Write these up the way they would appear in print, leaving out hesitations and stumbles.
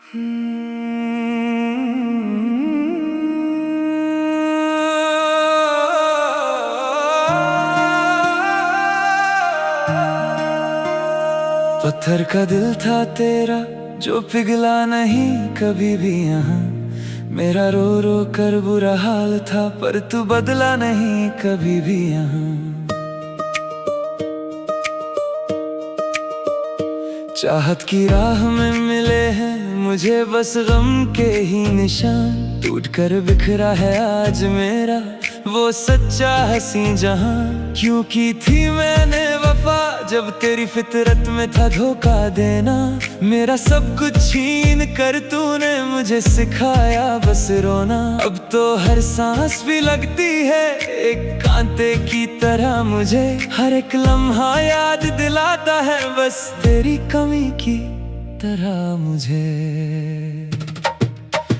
पत्थर का दिल था तेरा जो पिघला नहीं कभी भी यहाँ। मेरा रो रो कर बुरा हाल था पर तू बदला नहीं कभी भी यहाँ। चाहत की राह में मिले हैं मुझे बस गम के ही निशान। टूट कर बिखरा है आज मेरा वो सच्चा हंसी जहां। क्यों की थी मैंने वफा जब तेरी फितरत में था धोखा देना। मेरा सब कुछ छीन कर तूने मुझे सिखाया बस रोना। अब तो हर सांस भी लगती है एक कांटे की तरह मुझे। हर एक लम्हा याद दिलाता है बस तेरी कमी की तरह मुझे।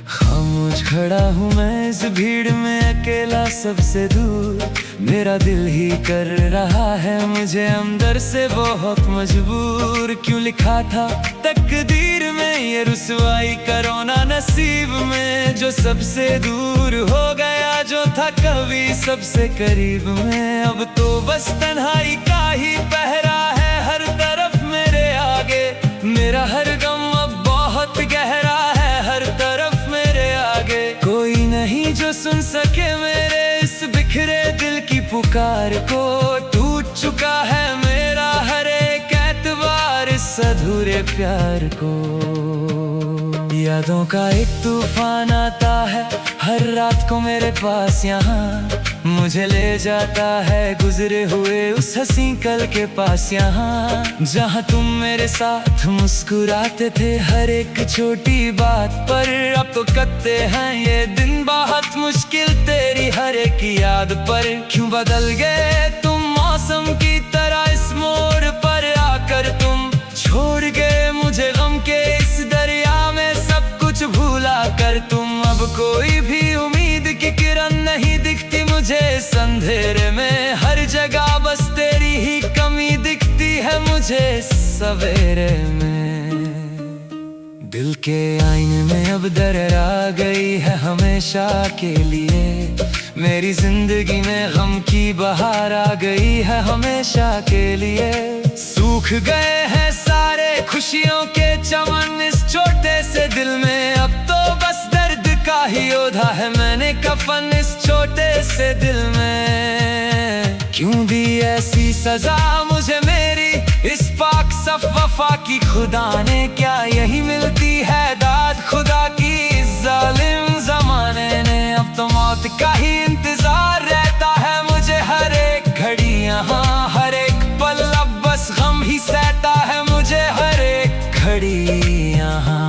खामोश खड़ा हूँ मैं इस भीड़ में अकेला सबसे दूर। मेरा दिल ही कर रहा है मुझे अंदर से बहुत मजबूर। क्यों लिखा था तकदीर में ये रुसवाई का रोना नसीब में। जो सबसे दूर हो गया जो था कभी सबसे करीब में। अब तो बस तन्हाई का ही पहरा है हर तरफ मेरे आगे। मेरा हर गम अब बहुत गहरा है हर तरफ मेरे आगे। कोई नहीं जो सुन सके मेरे इस बिखरे दिल की पुकार को। टूट चुका है मेरा हर एक एतबार इस अधूरे प्यार को। यादों का एक तूफान आता है हर रात को मेरे पास यहाँ। मुझे ले जाता है गुजरे हुए उस हंसी कल के पास यहाँ। जहाँ तुम मेरे साथ मुस्कुराते थे हर एक छोटी बात पर। अब तो कटते हैं ये दिन बहुत मुश्किल तेरी हर एक याद पर। क्यों बदल गए तुम मौसम की तरह इस मोड़ पर आकर। तुम छोड़ गए मुझे गम के इस दरिया में सब कुछ भूला कर। तुम अब कोई भी उम्मीद की किरण नहीं दिखती मुझे इस अंधेरे में। हर जगह बस तेरी ही कमी दिखती है मुझे सवेरे में। दिल के आईने में अब दरार आ गई है हमेशा के लिए। मेरी जिंदगी में गम की बहार आ गई है हमेशा के लिए। सूख गए हैं सारे खुशियों के चमन इस छोटे से दिल में। अब तो बस दर्द का ही ओढ़ा है मैंने कफन इस छोटे से दिल में। क्यों दी ऐसी सजा मुझे मेरी इस पाक सफ वफा की खुदा ने। क्या यही मिलती है दाद खुदा की इस जालिम जमाने ने। अब तो मौत का ही इंतजार रहता है मुझे हर एक घड़ी यहाँ। हर एक पल अब बस गम ही सहता है मुझे हर एक घड़ी यहाँ।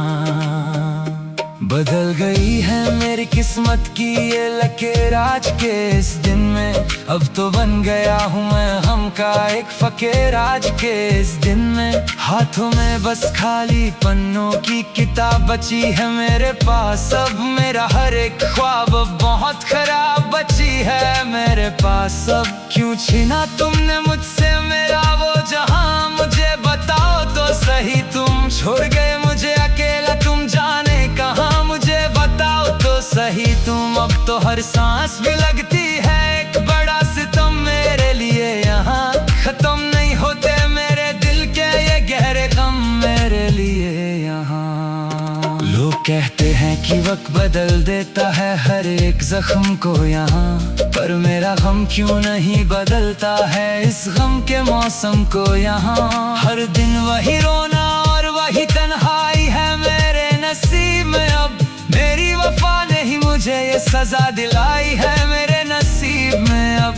बदल गई है मेरी किस्मत की ये लकीर आज के इस दिन में। अब तो बन गया हूँ मैं हम का एक फकीर आज के इस दिन में। हाथों में बस खाली पन्नों की किताब बची है मेरे पास। अब मेरा हर एक ख्वाब बहुत खराब बची है मेरे पास। अब क्यों छीना तुमने मुझसे मेरा वो जहां। मुझे बताओ तो सही तुम छोड़ गए मुझे अकेला तुम जाने कहाँ। मुझे बताओ तो सही तुम। अब तो हर सांस भी लगती है एक बड़ा सितम मेरे लिए यहाँ। खत्म नहीं होते मेरे दिल के ये गहरे गम मेरे लिए यहाँ। लोग कहते हैं कि वक्त बदल देता है हर एक जख्म को यहाँ। पर मेरा गम क्यों नहीं बदलता है इस गम के मौसम को यहाँ। हर दिन वही रोना और वही तन्हाई है मेरे नसीब में। अब मेरी वफा ने ही मुझे ये सजा दिलाई है मेरे नसीब में। अब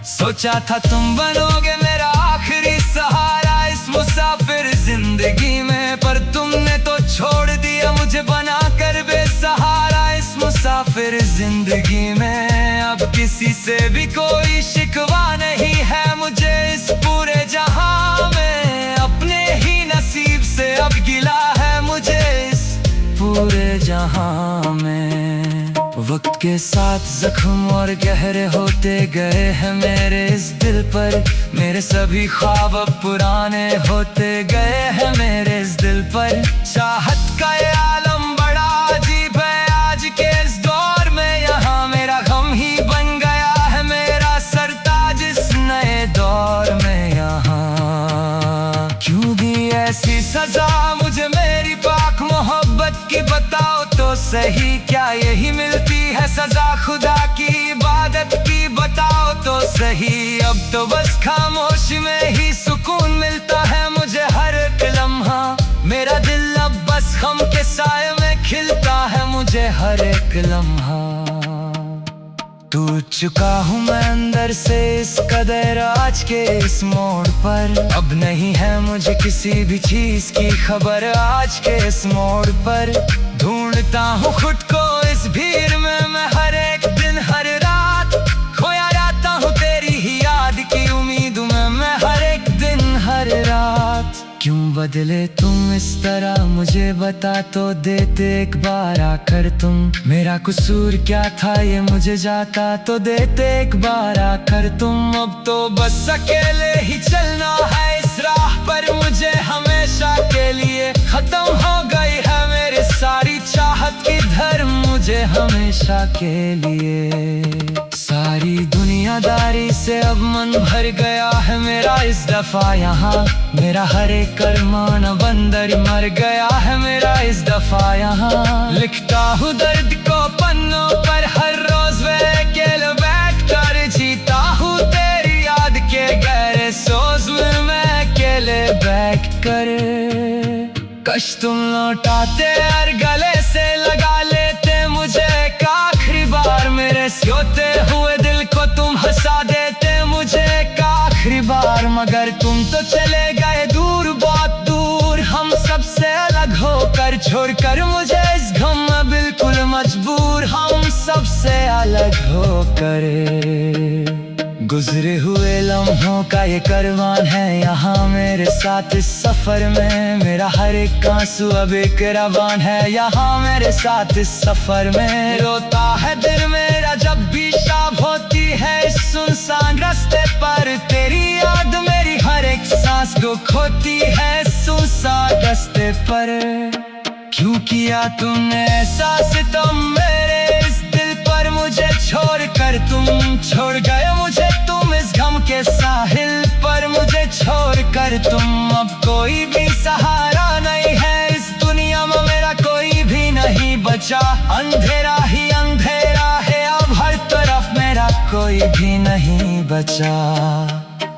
सोचा था तुम बनोगे मेरा आखिरी सहारा इस मुसाफिर जिंदगी में। पर तुमने तो छोड़ दिया मुझे बना कर बेसहारा इस मुसाफिर जिंदगी में। अब किसी से भी कोई शिकवा नहीं है मुझे इस पूरे जहां में। अपने ही नसीब से अब गिला है मुझे इस पूरे जहां में। वक्त के साथ जख्म और गहरे होते गए हैं मेरे इस दिल पर। मेरे सभी ख्वाब अब पुराने होते गए हैं मेरे इस दिल पर। चाहत का ये आलम सही, क्या यही मिलती है सजा खुदा की इबादत की? बताओ तो सही। अब तो बस खामोशी में ही सुकून मिलता है मुझे हर एक लम्हा। मेरा दिल अब बस गम के साए में खिलता है मुझे हर एक लम्हा। टूट चुका हूँ मैं अंदर से इस कदर आज के इस मोड़ पर। अब नहीं है मुझे किसी भी चीज की खबर आज के इस मोड़ पर। ढूंढता हूँ खुद को इस भीड़ में मैं हर एक दिन हर रात। खोया रहता हूँ तेरी ही याद की उम्मीद में मैं हर एक दिन हर रात। क्यों बदले तुम इस तरह मुझे बता तो देते एक बार आकर तुम। मेरा कसूर क्या था ये मुझे जाता तो देते एक बार आकर तुम। अब तो बस अकेले ही चलना है इस राह पर मुझे हमेशा के लिए। खत्म हो गई है मेरी सारी चाहत की धर्म मुझे हमेशा के लिए। सारी दुनियादारी से अब मन भर गया है मेरा इस दफा यहाँ। मेरा हर एक अरमान बंदर मर गया है मेरा इस दफा यहाँ। लिखता हूँ दर्द को पन्नों पर हर रोज वे अकेले बैठ कर। जीता हूँ तेरी याद के गहरे सोच में मैं अकेले बैठ कर। कश तुम लौटाते हर गले से लगा लेते मुझे एक आखिरी बार। मेरे सोते हुए दिल को तुम हंसा देते मुझे एक आखिरी बार। मगर तुम तो चले गए दूर बहुत दूर हम सबसे अलग होकर। छोड़कर मुझे इस गम में बिल्कुल मजबूर हम सबसे अलग होकर। गुजरे हुए लम्हों का ये करवान है यहाँ मेरे साथ इस सफर में। मेरा हर एक आंसू अब एक रवान है यहाँ मेरे साथ इस सफर में। रोता है दिल मेरा जब भी शाम होती है इस सुनसान रास्ते पर। तेरी याद मेरी हर एक सांस को खोती है सुनसान रास्ते पर। क्यों किया तुमने ऐसा सितम मेरे इस दिल पर मुझे छोड़कर तुम। छोड़ गए मुझे तुम इस गम के साहिल पर मुझे छोड़कर तुम। अब कोई भी सहारा नहीं है इस दुनिया में मेरा कोई भी नहीं बचा। अंधेरा ही अंधेरा है अब हर तरफ मेरा कोई भी नहीं बचा।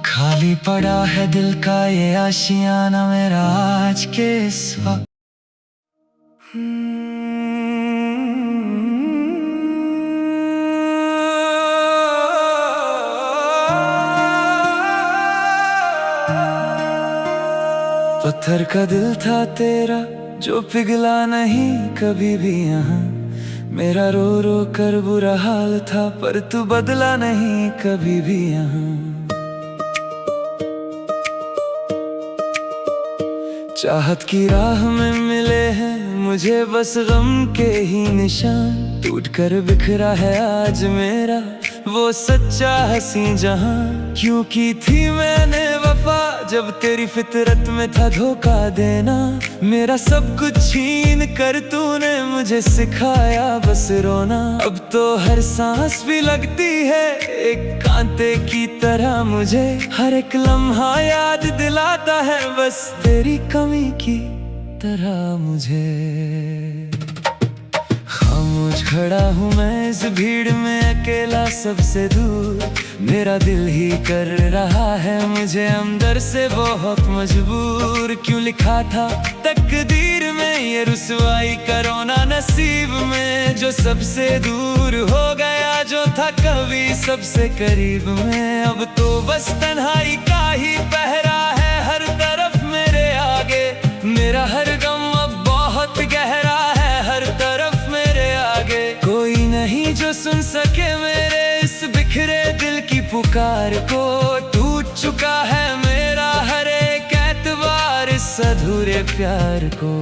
खाली पड़ा है दिल का ये आशियाना मेरा आज के इस वक्त। पत्थर का दिल था तेरा जो पिघला नहीं कभी भी यहाँ। मेरा रो रो कर बुरा हाल था पर तू बदला नहीं कभी भी यहाँ। चाहत की राह में मिले हैं मुझे बस गम के ही निशान। टूट कर बिखरा है आज मेरा वो सच्चा हंसी जहां। क्यों की थी मैंने वफा जब तेरी फितरत में था धोखा देना। मेरा सब कुछ छीन कर तूने मुझे सिखाया बस रोना। अब तो हर सांस भी लगती है एक कांटे की तरह मुझे। हर एक लम्हा याद दिलाता है बस तेरी कमी की तरह मुझे। खामोश खड़ा हूँ मैं इस भीड़ में अकेला सबसे दूर। मेरा दिल ही कर रहा है मुझे अंदर से बहुत मजबूर। क्यों लिखा था तकदीर में ये रुसवाई करोना नसीब में। जो सबसे दूर हो गया जो था कभी सबसे करीब में। अब तो बस तन्हाई का ही पहरा है हर तरफ मेरे आगे। मेरा हर गम अब बहुत गहरा है हर तरफ मेरे आगे। कोई नहीं जो सुन सके मेरे इस बिखरे दिल की पुकार को। टूट चुका है मेरा हर एक एतबार इस अधूरे प्यार को।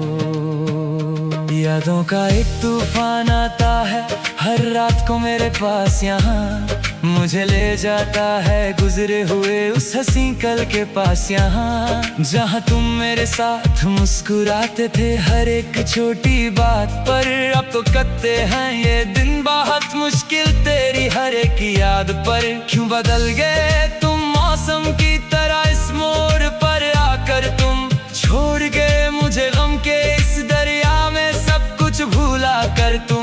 यादों का एक तूफान आता है हर रात को मेरे पास यहाँ। मुझे ले जाता है गुजरे हुए उस हंसी कल के पास यहाँ। जहाँ तुम मेरे साथ मुस्कुराते थे हर एक छोटी बात पर। अब तो कटते हैं ये दिन बहुत मुश्किल तेरी हर एक याद पर। क्यों बदल गए तुम मौसम की तरह इस मोड़ पर आकर तुम। छोड़ गए मुझे गम के इस दरिया में सब कुछ भूला कर तुम।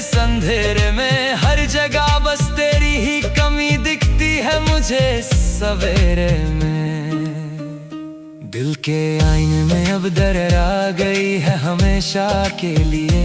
इस अंधेरे में हर जगह बस तेरी ही कमी दिखती है मुझे सवेरे में। दिल के आईने में अब दरार आ गई है हमेशा के लिए,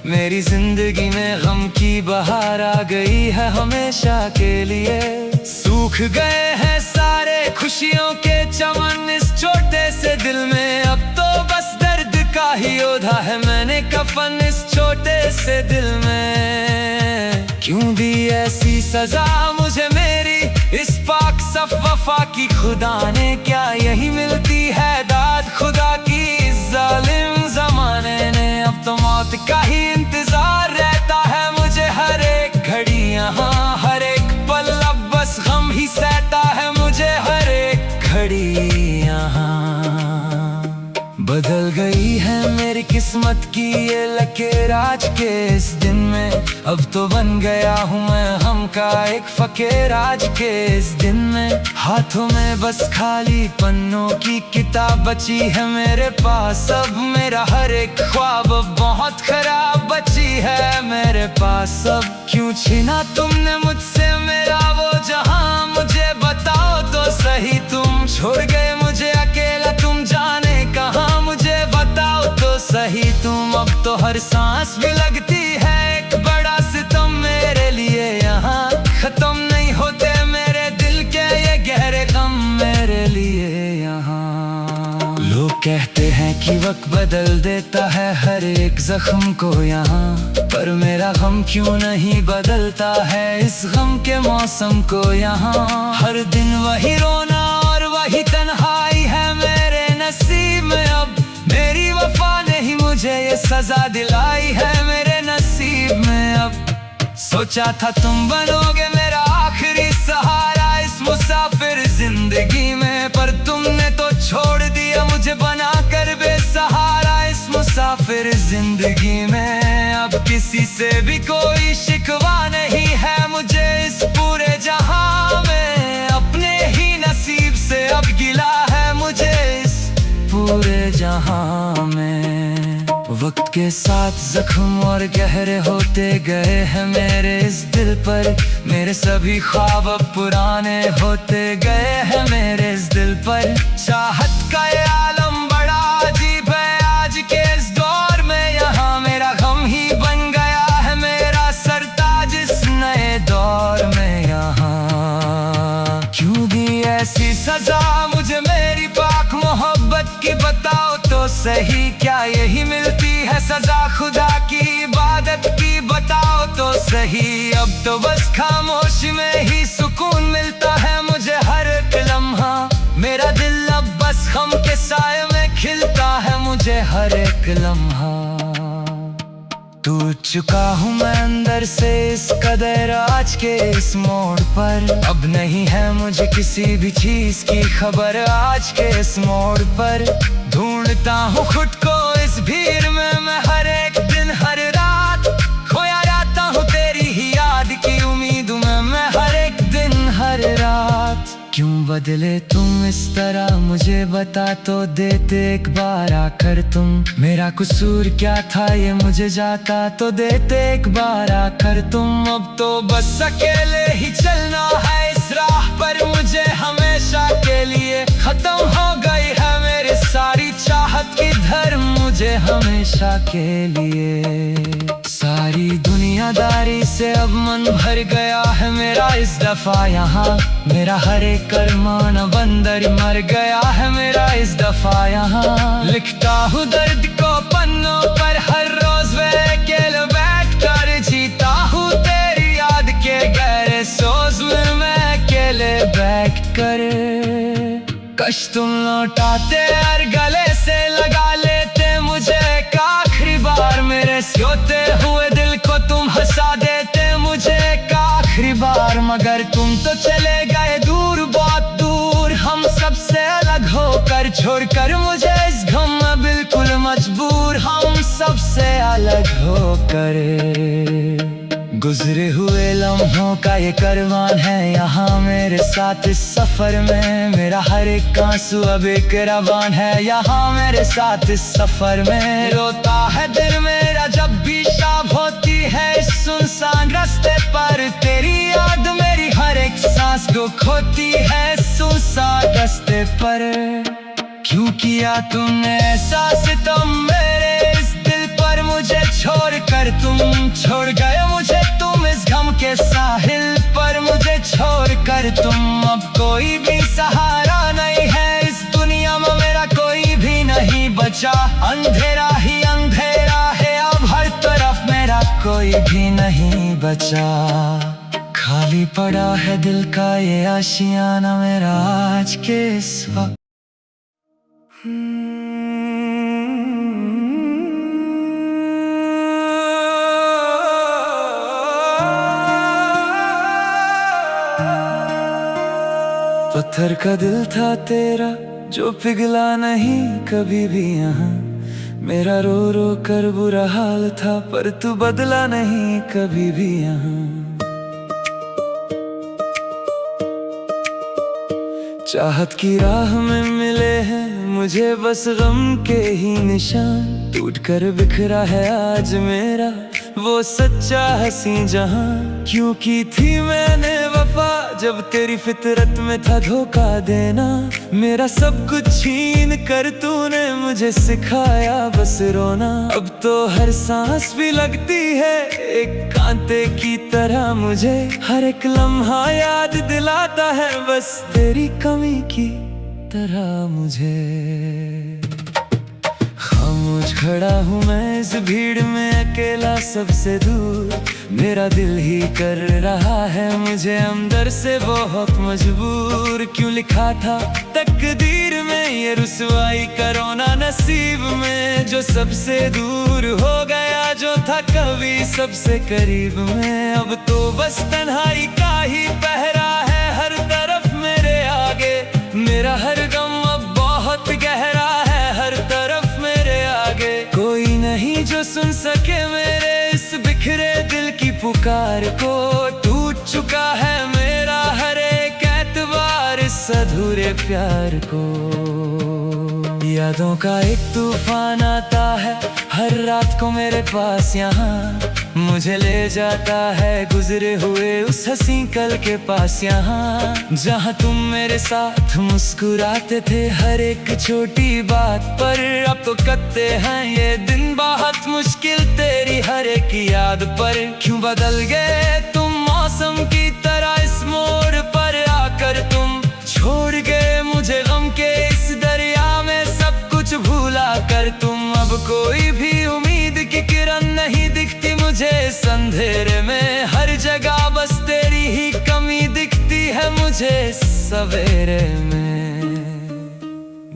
मेरी जिंदगी में गम की बहार आ गई है हमेशा के लिए। सूख गए हैं सारे खुशियों के चमन इस छोटे से दिल में, अब तो बस दर्द का ही ओढ़ा है मैंने कफन इस छोटे से दिल में। क्यों दी ऐसी सजा मुझे मेरी इस पाक सफ वफा की, खुदा ने क्या यही मिलती है दाद खुदा की इस जालिम जमाने ने। अब तो मौत का ही इंतजार रहता है मुझे हर एक घड़ी यहाँ, हर एक पल अब बस गम ही सहता है मुझे हर एक घड़ी यहाँ। बदल गई है मेरी किस्मत की ये लकीर आज के इस दिन में, अब तो बन गया हूँ मैं गम का एक फकीर आज के इस दिन में। हाथों में बस खाली पन्नों की किताब बची है मेरे पास, अब मेरा हर एक ख्वाब बहुत खराब बची है मेरे पास। अब क्यों छीना तुमने मुझसे मेरा वो जहां, मुझे बताओ तो सही तुम छोड़ गए मुझे अकेला तुम जाने कहाँ, मुझे बताओ तो सही तुम। अब तो हर सांस भी लगती है एक बड़ा सितम मेरे लिए यहाँ, खत्म नहीं होते मेरे दिल के ये गहरे गम मेरे लिए यहाँ। लोग कहते हैं कि वक्त बदल देता है हर एक जख्म को यहाँ, पर मेरा गम क्यों नहीं बदलता है इस गम के मौसम को यहाँ। हर दिन वही रोना और वही तन्हाई है मेरे नसीब में, अब मेरी वफा ने ही मुझे ये सजा दिलाई है मेरे नसीब में। अब सोचा था तुम बनोगे मेरा आखिरी सहारा इस मुसाफिर जिंदगी में, पर तुमने तो छोड़ दिया मुझे बना कर बेसहारा इस मुसाफिर जिंदगी में। अब किसी से भी कोई शिकवा नहीं है मुझे इस पूरे जहां में, अपने ही नसीब से अब गिला है मुझे इस पूरे जहां में। वक्त के साथ जख्म और गहरे होते गए हैं मेरे इस दिल पर, मेरे सभी ख्वाब अब पुराने होते गए हैं मेरे इस दिल पर। चाहत का ये आलम बड़ा अजीब है आज के इस दौर में, यहाँ मेरा गम ही बन गया है मेरा सरताज इस नए दौर में यहाँ। क्यों दी ऐसी सजा मुझे मेरी पाक मोहब्बत की, बताओ तो सही क्या यही मिलती है सजा खुदा की इबादत की, बताओ तो सही। अब तो बस खामोशी में ही सुकून मिलता है मुझे हर एक लम्हा, मेरा दिल अब बस गम के साए में खिलता है मुझे हर एक लम्हा। टूट चुका हूँ मैं अंदर से इस कदर आज के इस मोड़ पर, अब नहीं है मुझे किसी भी चीज की खबर आज के इस मोड़ पर। ढूंढता हूँ खुद को इस भीड़ में मैं हर एक दिन हर रात, खोया रहता हूँ तेरी ही याद की उम्मीद में मैं हर एक दिन हर रात। क्यों बदले तुम इस तरह मुझे बता तो देते एक बार आकर तुम, मेरा कसूर क्या था ये मुझे जाता तो देते एक बार आकर तुम। अब तो बस अकेले ही चलना है इस राह पर मुझे हमेशा के लिए, खत्म हो गई है मेरी सारी चाहत की धर्म मुझे हमेशा के लिए। सारी दुनियादारी से अब मन भर गया है मेरा इस दफा यहाँ, मेरा हर एक अरमान बंदर मर गया है मेरा इस दफा यहाँ। लिखता हूँ दर्द को पन्नों पर हर रोज वे अकेले बैठ कर, जीता हूँ तेरी याद के गहरे सोच में मैं अकेले बैठ कर। कश तुम लौटाते और गले से लगा लेते मुझे एक आखिरी बार, मेरे सोते हुए दिल को तुम हंसा देते मुझे एक आखिरी बार। मगर तुम तो चले गए दूर बहुत दूर हम सबसे अलग होकर, छोड़कर मुझे इस गम में बिल्कुल मजबूर हम सबसे अलग होकर। गुजरे हुए लम्हों का ये करवान है यहाँ मेरे साथ इस सफर में, मेरा हर एक आंसू अब एक रवान है यहाँ मेरे साथ इस सफर में। रोता है दिल मेरा जब भी शाम होती है इस सुनसान रास्ते पर। तेरी याद मेरी हर एक सांस को खोती है सुनसान रास्ते पर। क्यों किया तुमने एहसास तुम मेरे इस दिल पर, मुझे छोड़ कर तुम छोड़ गए मुझे तुम इस गम के साहिल पर। मुझे छोड़ कर तुम, अब कोई भी सहारा नहीं है इस दुनिया में मेरा, कोई भी नहीं बचा। अंधेरा ही अंधेरा है अब हर तरफ मेरा, कोई भी नहीं बचा। खाली पड़ा है दिल का ये आशियाना मेरा आज के इस वक्त। पत्थर का दिल था तेरा जो पिघला नहीं कभी भी यहाँ। मेरा रो रो कर बुरा हाल था पर तू बदला नहीं कभी भी यहाँ। चाहत की राह में मिले हैं मुझे बस गम के ही निशान। टूट कर बिखरा है आज मेरा वो सच्चा हंसी जहां। क्यों की थी मैंने वफा जब तेरी फितरत में था धोखा देना। मेरा सब कुछ छीन कर तूने मुझे सिखाया बस रोना। अब तो हर सांस भी लगती है एक कांटे की तरह मुझे। हर एक लम्हा याद दिलाता है बस तेरी कमी की तरह मुझे। खामोश खड़ा हूँ मैं इस भीड़ में अकेला सबसे दूर। मेरा दिल ही कर रहा है मुझे अंदर से बहुत मजबूर। क्यों लिखा था तकदीर में ये रुसवाई करोना नसीब में। जो सबसे दूर हो गया जो था कभी सबसे करीब में। अब तो बस तन्हाई का ही पहरा है हर तरफ मेरे आगे। मेरा हर गम अब बहुत गहरा है हर तरफ मेरे आगे। कोई नहीं जो सुन सके मेरे इस बिखरे दिल की पुकार को। टूट चुका है मेरा हर एक एतबार इस अधूरे प्यार को। यादों का एक तूफान आता है हर रात को मेरे पास यहाँ। मुझे ले जाता है गुजरे हुए उस हंसी कल के पास यहाँ। जहाँ तुम मेरे साथ मुस्कुराते थे हर एक छोटी बात पर। अब तो कटते हैं ये दिन बहुत मुश्किल तेरी हर एक याद पर। क्यों बदल गए तुम मौसम की तरह इस मोड़ पर आकर। तुम छोड़ गए मुझे गम के इस दरिया में सब कुछ भूला कर। तुम अब कोई भी उम्मीद की किरण नहीं दिखती मुझे इस अंधेरे में। हर जगह बस तेरी ही कमी दिखती है मुझे सवेरे में।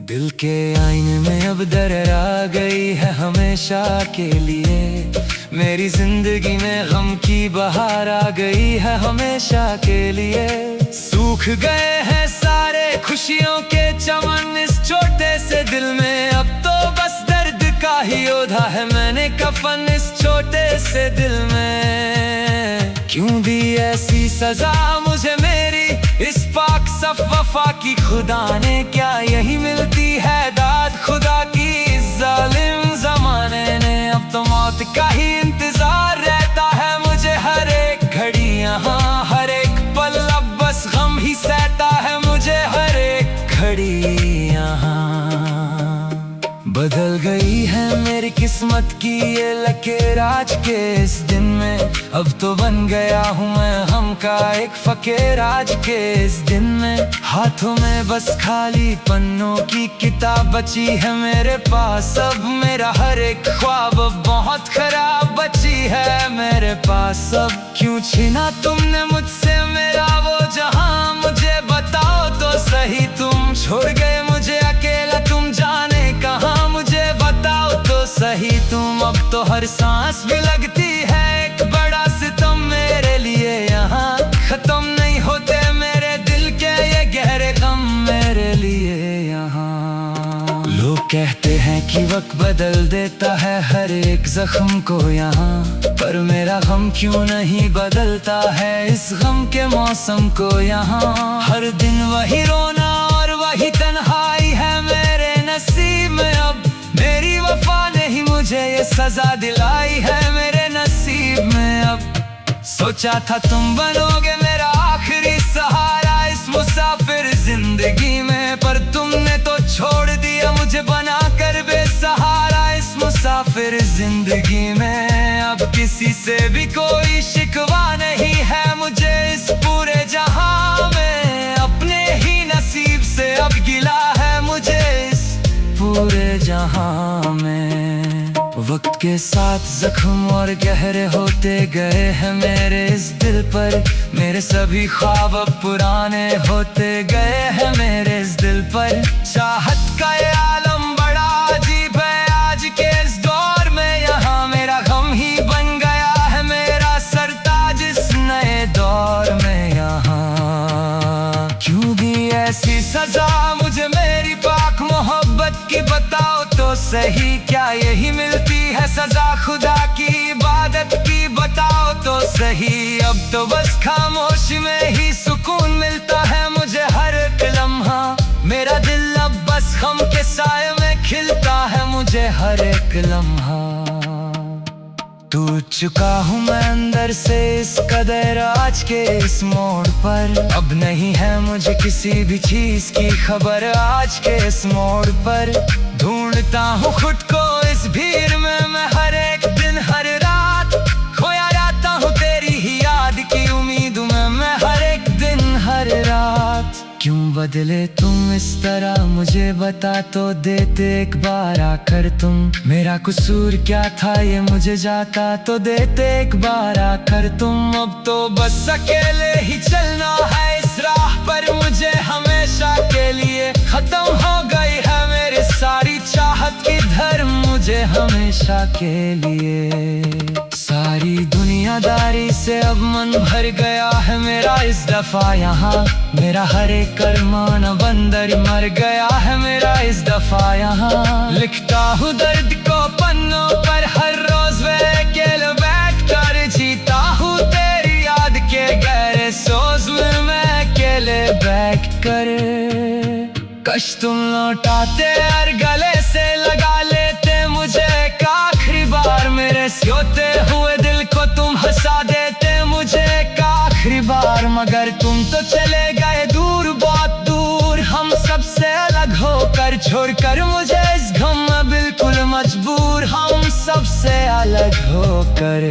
दिल के आईने में अब दरार आ गई है हमेशा के लिए। मेरी जिंदगी में गम की बहार आ गई है हमेशा के लिए। सूख गए हैं सारे खुशियों के चमन इस छोटे से दिल में। अब तो बस दर्द का ही ओढ़ा है मैंने कफन इस छोटे से दिल में। क्यों दी ऐसी सजा मुझे मेरी इस पाक सफ वफा की। खुदा ने क्या यही मिलती है दाद खुदा की इस जालिम जमाने ने। अब तो मौत का ही इंतजार रहता है मुझे हर एक घड़ी यहाँ। हर एक पल अब बस गम ही सहता है मुझे हर एक घड़ी यहाँ। बदल गई है मेरी किस्मत की ये लकीर आज के इस दिन में। अब तो बन गया हूँ मैं गम का एक फकीर आज के इस दिन में। हाथों में बस खाली पन्नों की किताब बची है मेरे पास। अब मेरा हर एक ख्वाब बहुत खराब बची है मेरे पास। अब क्यों छीना तुमने मुझसे मेरा वो जहां। मुझे बताओ तो सही तुम छोड़ गए मुझे अकेला तुम जाने कहाँ। मुझे बताओ तो सही तुम। अब तो हर सांस भी लगती है एक बड़ा सितम मेरे लिए यहाँ। खत्म नहीं होते मेरे दिल के ये गहरे गम मेरे लिए यहाँ। लोग कहते हैं कि वक्त बदल देता है हर एक जख्म को यहाँ। पर मेरा गम क्यों नहीं बदलता है इस गम के मौसम को यहाँ। हर दिन वही रोना और वही तन्हाई है मेरे नसीब में। अब मेरी वफा ने ही मुझे ये सजा दिलाई है मेरे नसीब में। सोचा था तुम बनोगे मेरा आखिरी सहारा इस मुसाफिर जिंदगी में, पर तुमने तो छोड़ दिया मुझे बना कर बेसहारा इस मुसाफिर जिंदगी में। अब किसी से भी कोई शिकवा नहीं है मुझे इस पूरे जहां में, अपने ही नसीब से अब गिला है मुझे इस पूरे जहां में। वक्त के साथ जख्म और गहरे होते गए हैं मेरे इस दिल पर, मेरे सभी ख्वाब अब पुराने होते गए हैं मेरे इस दिल पर। चाहत का ये आलम बड़ा अजीब है आज के इस दौर में, यहाँ मेरा गम ही बन गया है मेरा सरताज इस नए दौर में। यहाँ क्यों दी ऐसी सजा मुझे मेरी पाक मोहब्बत की, बताओ तो सही क्या यही मिलती है सजा खुदा की इबादत की, बताओ तो सही। अब तो बस खामोशी में ही सुकून मिलता है मुझे हर एक लम्हा, मेरा दिल अब बस गम के साए में खिलता है मुझे हर एक लम्हा। टूट चुका हूँ मैं अंदर से इस कदर आज के इस मोड़ पर, अब नहीं है मुझे किसी भी चीज की खबर आज के इस मोड़ पर। ढूंढता हूँ खुद को इस भीड़ में मैं हर एक दिन हर रात, खोया जाता हूँ तेरी ही याद की उम्मीद में मैं हर एक दिन हर रात। क्यों बदले तुम इस तरह मुझे बता तो देते एक बार आकर तुम, मेरा कसूर क्या था ये मुझे जाता तो देते एक बार आकर तुम। अब तो बस अकेले ही चलना है इस राह पर मुझे हमेशा के लिए, खत्म हो गई है मेरी सारी चाहत की धर्म मुझे हमेशा के लिए। सारी दुनियादारी से अब मन भर गया है मेरा इस दफा यहाँ, मेरा हर एक अरमान बंदर मर गया है मेरा इस दफा यहाँ। लिखता हूँ दर्द को पन्नों पर हर रोज वे अकेले बैठ कर, जीता हूँ तेरी याद के गहरे सोच में मैं अकेले बैठ कर। कश तुम लौटाते और गले से लगा लेते मुझे एक आखिरी बार, मेरे सोते हुए दिल को तुम हंसा देते मुझे एक आखिरी बार। मगर तुम तो चले गए दूर बहुत दूर हम सबसे अलग होकर, छोड़कर मुझे इस गम में बिल्कुल मजबूर हम सबसे अलग होकर।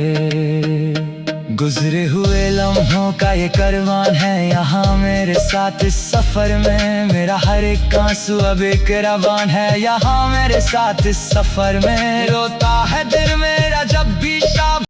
गुजरे हुए लम्हों का ये करवान है यहाँ मेरे साथ इस सफर में, मेरा हर एक आंसू अब एक रवान है यहाँ मेरे साथ इस सफर में। रोता है दिल